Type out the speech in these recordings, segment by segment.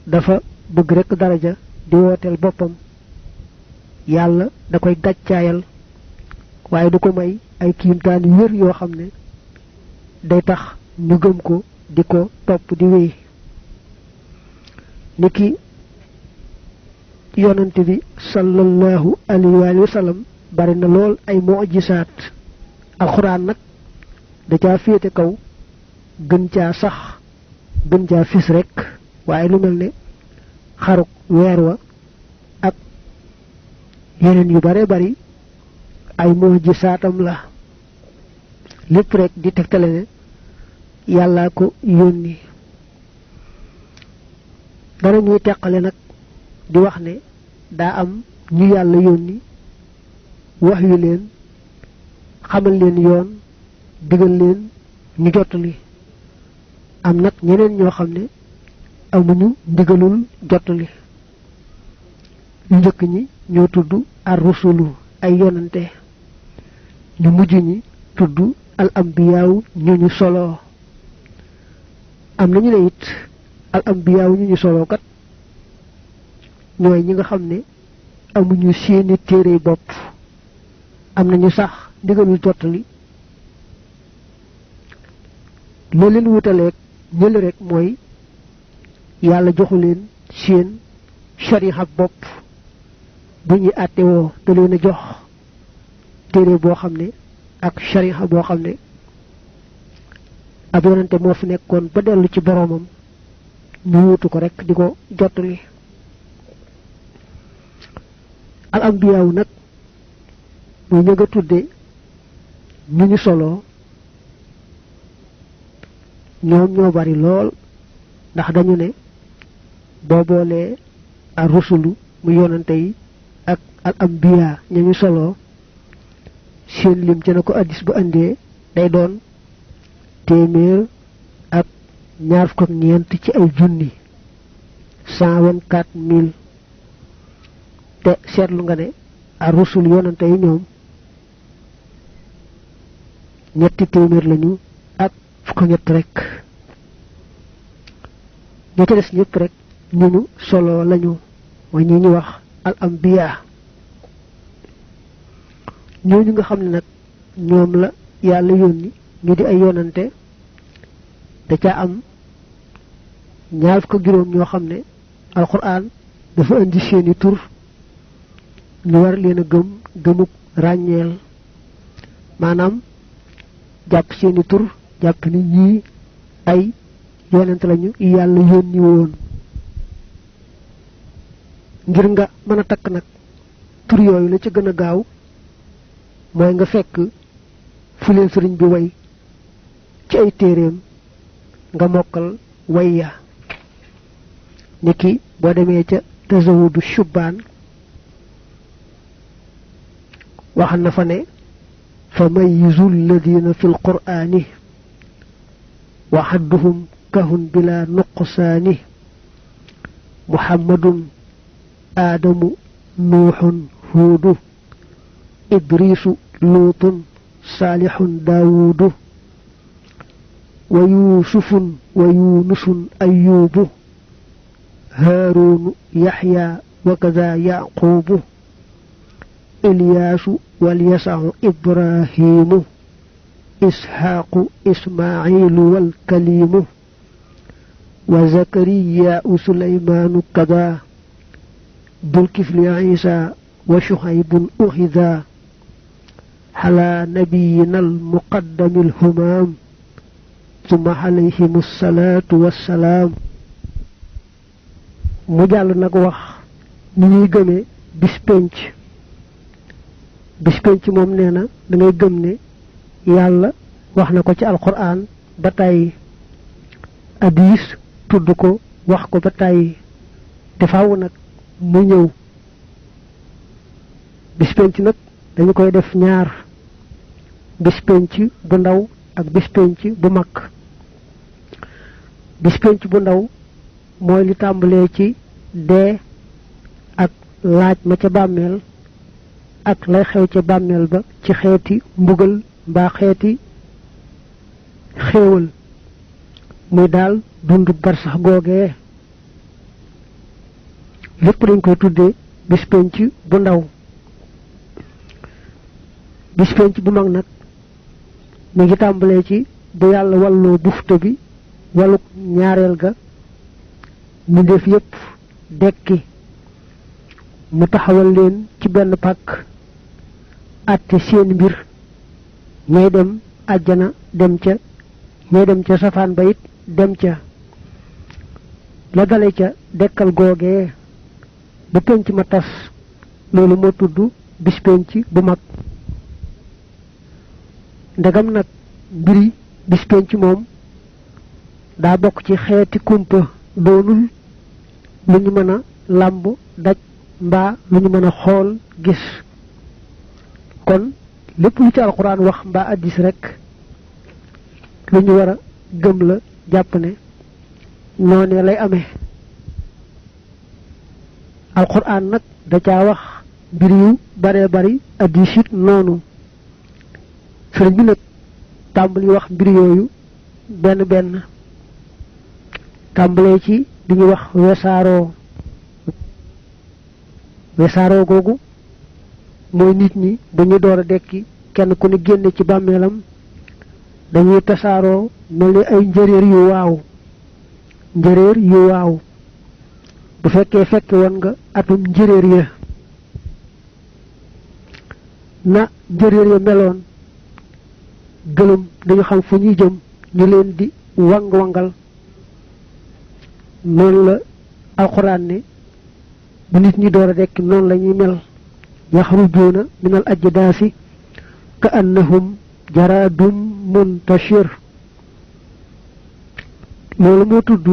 dafa bëgg rek daraja di wooteel boppam yàlla da koy gàccaayal waaye du ko may ay kiimtaan yu wér yoo xam ne day tax ñu gëm ko di ko topp di wéy niki yonante bi sallallahu alayhi wa sallam bari na lool ay mu'jisaat alxuraan nag da caa féete kaw gën caa sax gën caa fis rek waaye lu mel ne xaruk weer wa ak yeneen yu bare bari ay mu'jisaatam la lépp rek di tegtale ne yàllaa ko yónni dara ñuy teqale nag di wax ne daa am ñu yàlla yónni wax yu leen xamal leen yoon digal leen ñu jottali am nag ñeneen ñoo xam ne amuñu ndigalul jottali ñu njëkk ñi ñoo tudd ar rusulu ay yonante ñu mujj ñi tudd al ambiyaaw ñu solo am nañu ne it al ambiyaaw ñu solo kat ñooy ñi nga xam ne amuñu seeni téere bopp am nañu sax ndigalul jottali loolu leen wutaleeg ñële rek mooy yàlla joxu leen seen shariha bopp bu ñuy àttewoo da leen a jox téere boo xam ne ak shariha boo xam ne ab yonante moo fi nekkoon ba dellu ci boroomam ñu wutu ko rek di ko jottali al ambiyaaw nag muy ña nga tudde ñu solo ñoom ñoo bari lool ndax dañu ne boo boolee ar rusulu mu yonante yi ak al ambiya ñu solo seen lim ci na ko addis bu andee day doon téeméer ak ñaar fukk ak ñeent ci ay junni 124 000 te seetlu nga ne ar rusul yonante yi ñoom ñetti téeméer lañu ak fukk ñett rek ñi ci des ñëpp rek ñu solo lañu mooy ñi ñu wax al ambiya ñooñu nga xam ne nag ñoom la yàlla yónni ñu di ay yonante da ca am ñaar fukk ak juróom ñoo xam ne alquran dafa indi seeni tur ñu war leen a gëm gëmuk ràññeel maanaam jàpp seeni tur jàpp ni ñii ay yonante lañu yàlla yónni woon ngir nga mën a takk nag tur yooyu la ca gën a gaaw mooy nga fekk fu leen sëriñ bi way ci ay téeréem nga mokkal way ya niki boo demee ca tazawudu shubbaan waxal na fa ne fa mayyizu alladina fi lqur'ani wa xadduhum kahun bila nuqsaani muhammadun aadamu nuuxun huudu idriisu luutun saalixun daawuudu wa yuusufun wa yuunusun ayyuubu haaruunu yaxya wa kaza yaquubu ilyaasu walyasacu ibrahiimu isxaaqu ismaaciilu walkaliimu wa zakariyaau suleymaanu kaza dulkifli ciisa wa shucaybun uxida xalaa nabiyina almuqaddami alhumaam summa alayhim assalaatu wassalaam mu jàll nag wax ni ñuy gëmee bis penc moom nee na da ngay gëm ne yàlla wax na ko ci alquran ba tàyyi hadiis tudd ko wax ko ba tàyyi te faaw nag mu ñëw bis penc nag dañu koy def ñaar bis penc bu ndaw ak bis penc bu mag bis penc bu ndaw mooy li tàmbalee ci dee ak laaj ma ca bàmmeel ak lay xew ca bàmmeel ba ci xeeti mbugal mbaa xeeti xéewal muy daal dundu barsax googee lépp dañ koy tuddee bis penc bu ndaw. bis penc bu mag nag mi ngi tàmbalee ci bu yàlla wàlloo bufta bi wàllu ñaareel ga mu def yépp dekki mu taxawal leen ci benn pàkk àtte seen mbir ñay dem àjjana dem ca ñay dem ca safaan ba it dem ca la dale ca dekkal googee ba penc ma tas loolu moo tudd bis penc bu mag. ndegam nag mbiri bis penc moom daa bokk ci xeeti kumpa doonul lu ñu mën a làmb daj mbaa lu ñu mën a xool gis kon lépp lu ci alxuraan wax mbaa addis rekk lu ñu war a gëm la jàpp ne noonee lay amee. alxuraan nag da caa wax mbir yu baree bari addis it noonu sëriñ bi nag tàmbali wax mbir yooyu benn benn tàmbalee ci di ñu wax wesaaroo googu mooy nit ñi dañuy door a dekki kenn ku ne génne ci bàmmeelam dañuy tasaaroo mel ni ay njëréer yu waaw bu fekkee fekke woon nga atum njëréer ya na njëréer ya meloon gëlëm dañu xam fu ñuy jëm ñu leen di wang-wangal noonu la alxuraan ne bu nit ñi door a dekk noonu la ñuy mel yaxrujuuna minal ajdaasi ka annahum jaraadum muntashir loolu moo tudd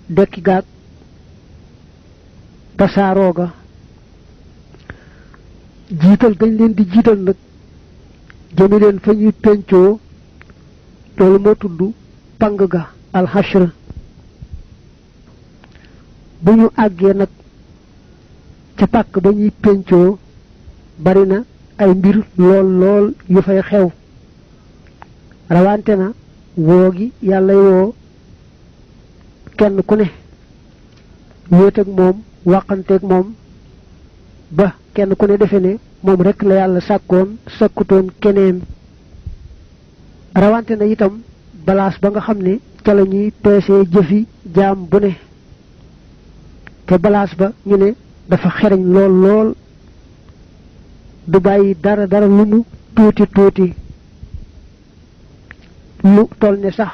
dekki gaag tasaaroo ga jiital gañ leen di jiital nag jëmi leen fa ñuy pencoo loolu moo tudd pang ga alxashr bu ñu àggee nag ca pàkk ba ñuy pencoo bari na ay mbir lool yu fay xew rawante na woo gi yàlla woo kenn ku ne wéet ak moom waxanteeg moom ba kenn ku ne defe ne moom rek la yàlla sàkkutoon keneen rawante na itam balaas ba nga xam ne ca la ñuy peesee jëfi jaam bu ne te balaas ba ñu ne dafa xereñ lool du bàyyi dara lu mu tuuti lu toll ne sax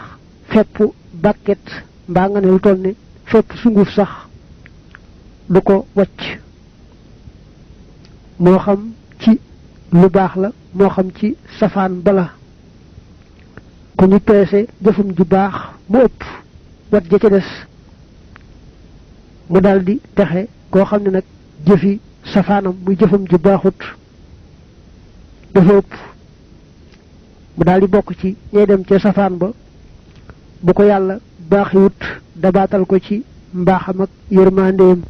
fepp bàkket mbaa nga ne lu toll ne fepp sunguf sax du ko wacc moo xam ci lu baax la moo xam ci safaan bala ku ñu peese jëfum ju baax mu ëpp wat ja ca des mu daldi texe koo xam ne nag jëfi safaanam muy jëfam ju baaxut dafa ëpp mu daldi bokk ci ñay dem ca safaan ba bu ko yàlla baaxiwut dabaatal ko ci mbaaxam ak yërmandeem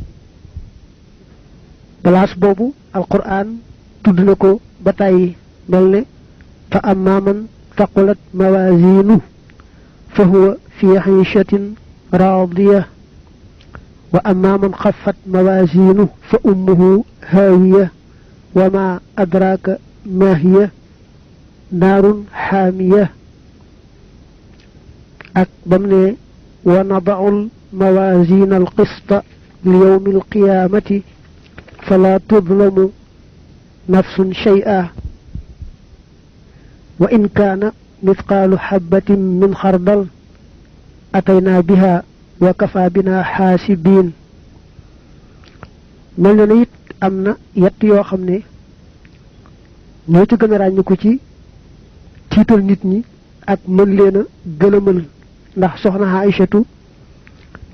balaas boobu alquran tudd na ko ba tàyyi mel ne fa amma man taqulat mawaziinu fa huwa fi iishatin raadiya wa amma man xaffat mawaziinu fa ummuhu haawiya wa ma adraka ma hiya naarun xaamiya ak bam ne wa nada'u mawaziina alqista li yawmi alqiyaamati fala tudlamu nafsun shay'a wa in kaana mithqaalu xabbatin min xardal ataynaa biha wa kafa bina xaasibiin mel na ne it am na yett yoo xam ne ñoo ci gën a ràññu ko ci tiital nit ñi ak mën leen a gëlëmal ndax soxna Aïchatu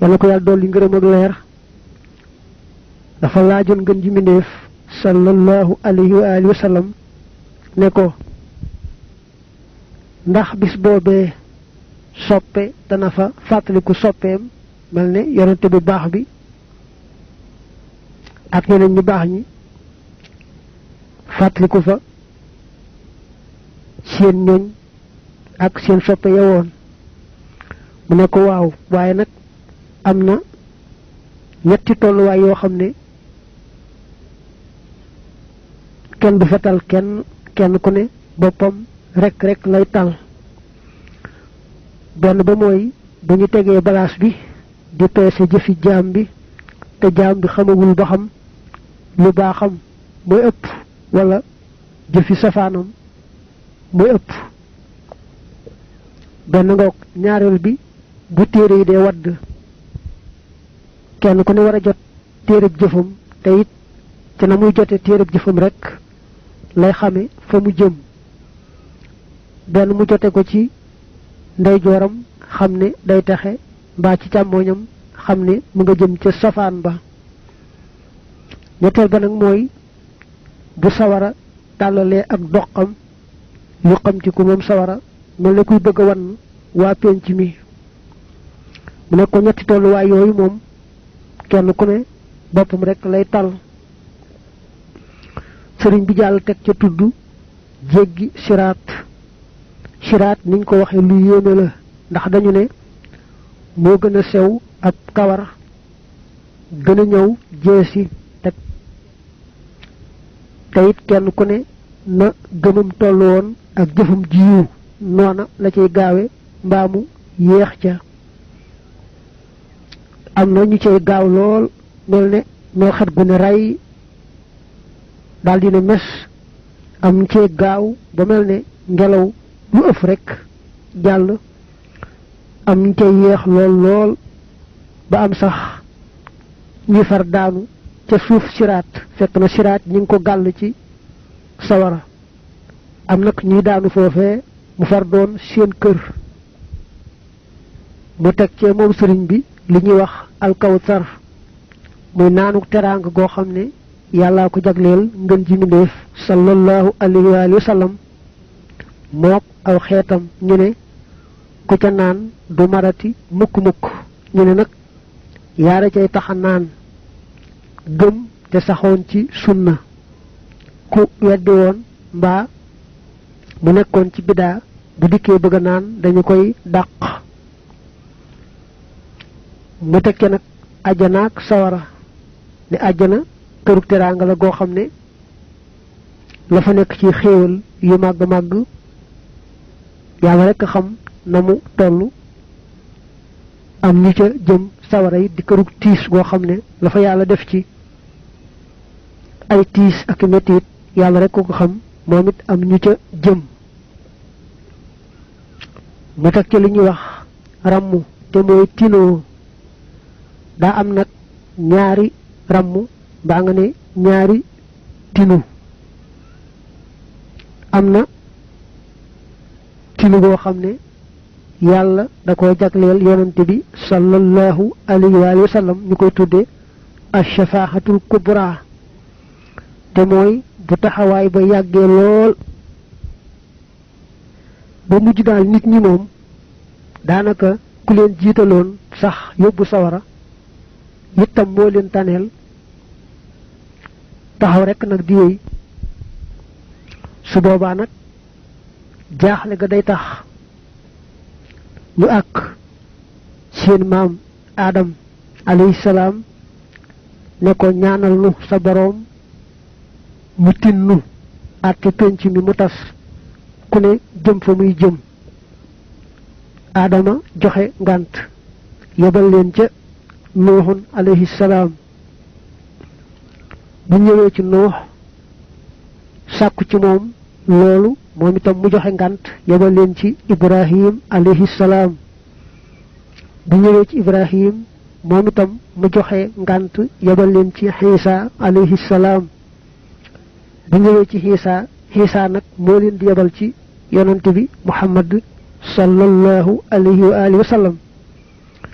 wala ko yàlla dolli ngërëm ak leer dafa laajoon ngën ji mbindéef sallallahu alayhi wa alihi wa sallam ne ko ndax bis boobee soppe dana fa fàttaliku soppeem mel ne yonente bu baax bi ak ñeneen ñu baax ñi fàttaliku fa seen ñooñ ak seen soppe yawoon mu ne ko waaw waaye nag am na ñetti tolluwaay yoo xam ne kenn du fetal kenn ku ne boppam rek lay tal benn ba mooy bu ñu tegee balance bi di peese jëfi jaam bi te jaam bi xamagul ba xam lu baaxam mooy ëpp wala jëfi safaanam mooy ëpp benn ngoog ñaareel bi bu téere yi dee wadd kenn ku ne war a jot téereb jëfam te it ci na muy jote téereb jëfam rek lay xame fa mu jëm benn mu jote ko ci ndeyjooram xam ne day taxe mbaa ci càmmooñam xam ne mu nga jëm ca safaan ba ñetteel ba nag mooy bu sawara tàllalee ak doxam yu xam ci ku moom sawara mel ne kuy bëgg a wan waa penc mi mu ne ko ñetti tolluwaay yooyu moom kenn ku ne boppam rek lay tal sëriñ bi jàll teg ca tudd jéggi siraat niñ ko waxee lu yéeme la ndax dañu ne moo gën a sew ab kawar gën a ñëw jeesi te it kenn ku ne na gëmam toll woon ak jëfam jiwu noona la cay gaawe mbaamu yéex ca am na ñu cay gaaw lool mel ne noo xet gu ne ray daal di ne mes am ñu cay gaaw ba mel ne ngelaw lu ëf rek jàll am ñu cay yéex lool ba am sax ñuy far daanu ca suuf siraat fekk na siraat ñi ngi ko gàll ci sawara am nag ñuy daanu foofee mu far doon seen kër mu teg cee moom sëriñ bi li ñuy wax alkawsar muy naanu teraanga goo xam ne yàllaa ko jagleel ngën ji mindéef sallallahu alayhi wa sallam mook aw xeetam ñu ne ku ca naan du marati mukk ñu ne nag yaara cay taxa naan gëm te saxoon ci sunna ku weddi woon mbaa mu nekkoon ci bidaa bu dikkee bëgg a naan dañu koy dàq mu tekke nag àjjana ak sawara ne àjjana kërug teraanga la goo xam ne la fa nekk ci xéewal yu màgg yàlla rekk xam na mu toll am ñu ca jëm sawara yi di kërug tiis goo xam ne la fa yàlla def ci ay tiis ak mettit yàlla rekk ko xam moom it am ñu ca jëm mu teg ca li ñuy wax ràmm te mooy tinoo daa am nag ñaari ràmm baa nga ne ñaari tinu am na tinu boo xam ne yàlla da ko jagleel yonante bi sallallahu alayhi wa sallam ñu koy tudde ash-shafaahatul kubra te mooy bu taxawaay ba yàggee lool ba mujj daal nit ñi moom daanaka ku leen jiitaloon sax yóbbu sawara itam moo leen taneel taxaw rekk nag di wéy su boobaa nag jaaxle ga day tax ñu àkk seen maam Adam alayhi salaam ne ko ñaanal nu sa boroom mu tinnu àtte penc mi mu tas ku ne jëm fa muy jëm Adama joxe ngànt yebal leen ca nuuxun alayhi salaam bu ñëwee ci nuux sàkku ci moom loolu moom itam mu joxe ngànt yebal leen ci Ibrahim alayhi salaam bu ñëwee ci Ibrahim moom itam mu joxe ngànt yebal leen ci Xiisa alayhi salaam bu ñëwee ci Xiisa nag moo leen di yebal ci yonante bi Muhammad sallallahu alayhi wa sallam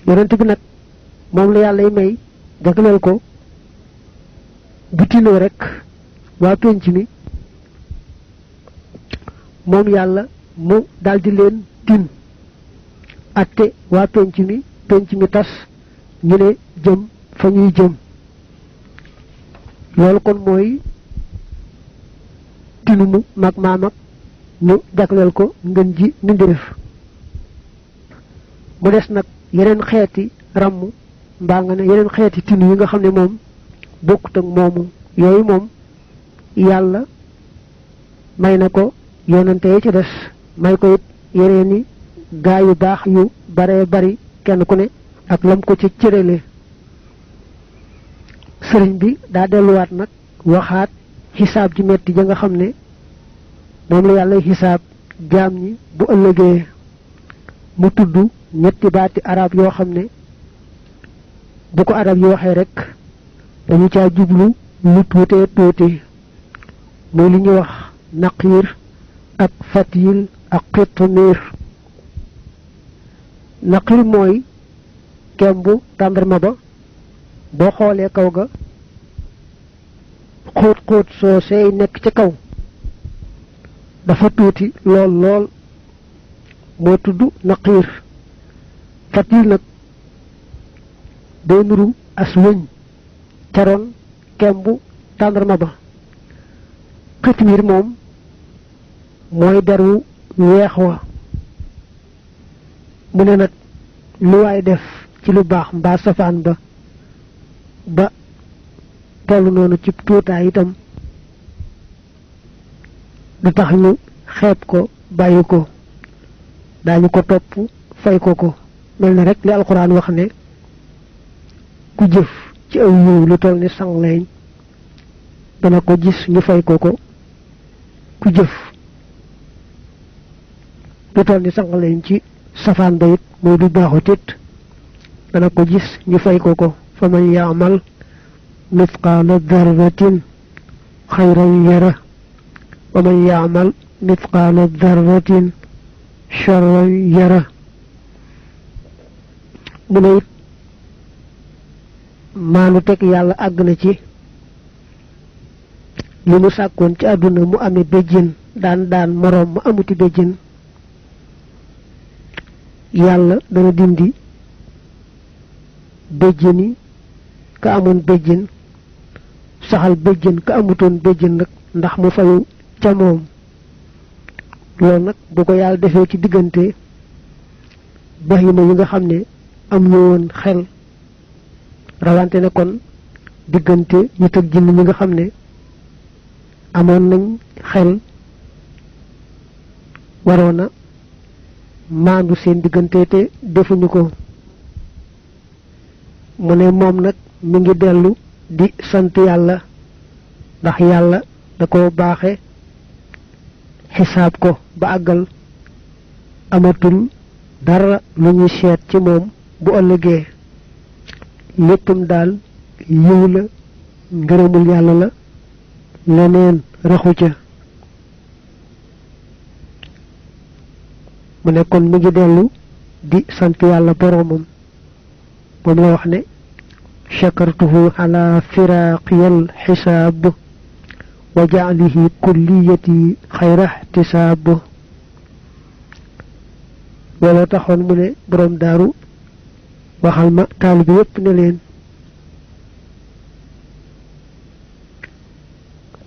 yonante bi nag moom la yàlla may jagleel ko bu tinoo rekk waa penc mi moom yàlla mu daldi leen tin atte waa penc mi tas ñu ne jëm fa ñuy jëm loolu kon mooy tinu mu mag maam ak ñu jagleel ko ngën ji mbindéef mu des nag yeneen xeeti ràmm mbaa nga ne yeneen xeeti tinu yi nga xam ne moom bokkut ak moomu yooyu moom yàlla may na ko yonante yi ci des may ko it yeneeni gaa yu baax yu bare bari kenn ku ne ak lam ko ci cërale sëriñ bi daa delluwaat nag waxaat xisaab ji metti ja nga xam ne moom la yàlla xisaab jaam ñi bu ëllëgee mu tudd ñetti baati arab yoo xam ne bu ko arab yi waxee rek dañu caa jublu lu tuutee tuuti muy li ñuy wax naqiir ak fatil ak qitmir naqiir mooy kembu tàndarma ba boo xoolee kaw ga xóot xóot soo seey nekk ca kaw dafa tuuti lool lool moo tudd naqiir fatil nag day nuru as wëñ caroon kembu tàndarma ba xitmiir moom mooy deru weex wa mu ne nag lu waay def ci lu baax mbaa safaan ba tollu noonu ci tuutaay itam du tax ñu xeeb ko bàyyi ko daañu ko topp fay ko mel na rek li alxuraan wax ne ku jëf ci aw yiw lu toll ni sangleñ dana ko gis ñu fay ko ku jëf lu toll ni sangleñ ci safaan ba it muy du baaxut it dana ko gis ñu fay ko fa man yaamal mithqaala darratin xayran yara wa man yaamal mithqaala darratin charran yara mu ne it maanu teg yàlla àgg na ci li mu sàkkoon ci àdduna mu amee béjjén daan moroom mu amuti béjjén yàlla dana dindi béjjéni ka amoon béjjén saxal béjjén ka amutoon béjjén nag ndax mu fayu ca moom loolu nag bu ko yàlla defee ci diggante bahima yi nga xam ne am ñu woon xel rawante ne kon diggante nit ak jinn ñi nga xam ne amoon nañ xel waroon a maandu seen diggante te defuñu ko mu ne moom nag mi ngi dellu di sant yàlla ndax yàlla da ko baaxe xisaab ko ba àggal amatul dara lu ñuy seet ci moom bu ëllëgee léppam daal yiw la ngërëmul yàlla la leneen raxu ca mu ne kon mi ngi dellu di sant yàlla boroomam moom la wax ne shakartuhu ala firaqiyal xisaab wa jaalihi kulliyati xayra ihtisaab looloo taxoon mu ne boroom daaru waxal ma taalibe yépp ne leen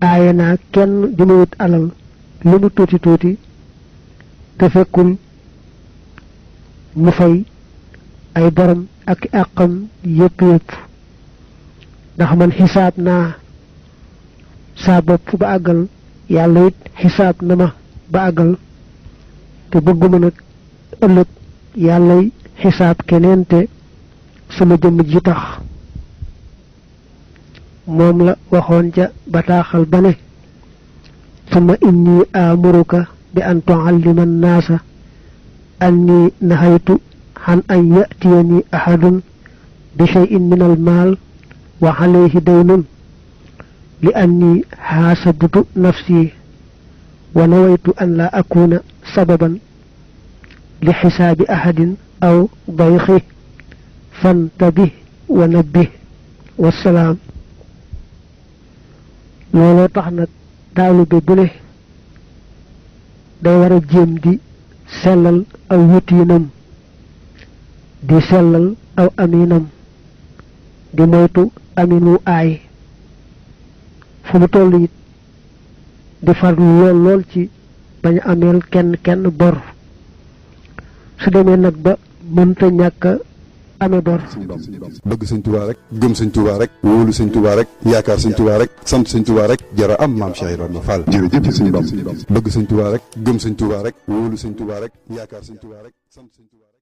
aaye naa kenn di ma wut alal lu mu tuuti tuuti te fekkul mu fay ay borom ak àqam yépp ndax man xisaab naa saa bopp ba àggal yàlla it xisaab na ma ba àggal te bëgguma nag ëllëg yàllay xisaab keneen te sama jëmm ji tax moom la waxoon ca bataaxal ba ne summa inni amuruka bi an tuallima annaasa anni nahaytu an an yatiyani ahadun bi shay'in min al maal wa alayhi daynun li anni xaasabtu nafsi wa nawaytu an la akuna sababan li xisaabi ahadin aw dayxi fantabih wa nabbih wassalaam looloo tax nag taalibe bu ne day war a jéem di sellal aw wutiinam di sellal aw aminam di moytu aminu aay fu mu toll it di farlu lool ci bañ a ameel kenn bor su demee nag ba mënta ñàkk amee bor. bëgg sëñ Tuubaa rek gëm sëñ Tuubaa rek wóolu sëñ Tuubaa rek yaakaar sëñ Tuubaa rek sant sëñ Tuubaa rek jara am maam Cheikh Ibrahima Fall. jërëjëf sëñ Bamba bëgg sëñ Tuubaa rek gëm sëñ Tuubaa rek wóolu sëñ Tuubaa rek yaakaar sëñ Tuubaa rek sant sëñ Tuubaa rek